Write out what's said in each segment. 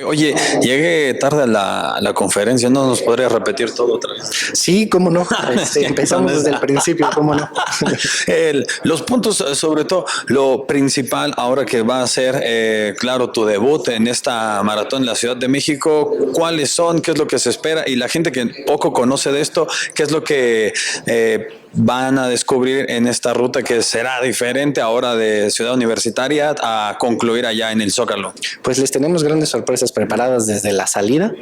Oye, llegué tarde a la conferencia, ¿no nos podrías repetir todo otra vez? Sí, cómo no. Empezamos desde el principio, cómo no. Los puntos, sobre todo, lo principal ahora que va a ser, claro, tu debut en esta maratón en la Ciudad de México, ¿cuáles son? ¿Qué es lo que se espera? Y la gente que poco conoce de esto, ¿qué es lo que van a descubrir en esta ruta que será diferente ahora de Ciudad Universitaria a concluir allá en el Zócalo? Pues les tenemos grandes sorpresas preparadas desde la salida,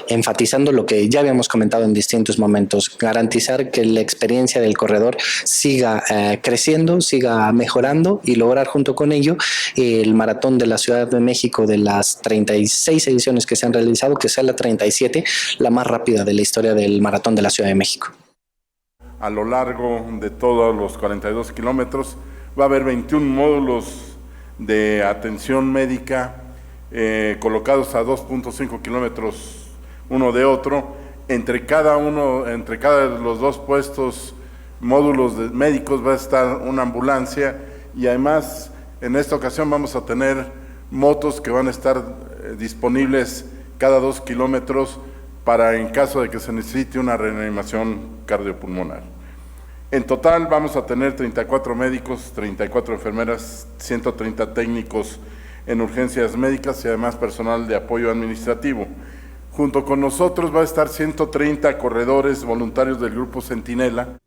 enfatizando lo que ya habíamos comentado en distintos momentos, garantizar que la experiencia del corredor siga creciendo, siga mejorando y lograr junto con ello el maratón de la Ciudad de México de las 36 ediciones que se han realizado, que sea la 37, la más rápida de la historia del maratón de la Ciudad de México. A lo largo de todos los 42 kilómetros va a haber 21 módulos de atención médica colocados a 2.5 kilómetros uno de otro. Entre cada de los dos puestos módulos médicos va a estar una ambulancia, y además en esta ocasión vamos a tener motos que van a estar disponibles cada 2 kilómetros para en caso de que se necesite una reanimación cardiopulmonar. En total vamos a tener 34 médicos, 34 enfermeras, 130 técnicos en urgencias médicas y además personal de apoyo administrativo. Junto con nosotros va a estar 130 corredores voluntarios del Grupo Centinela.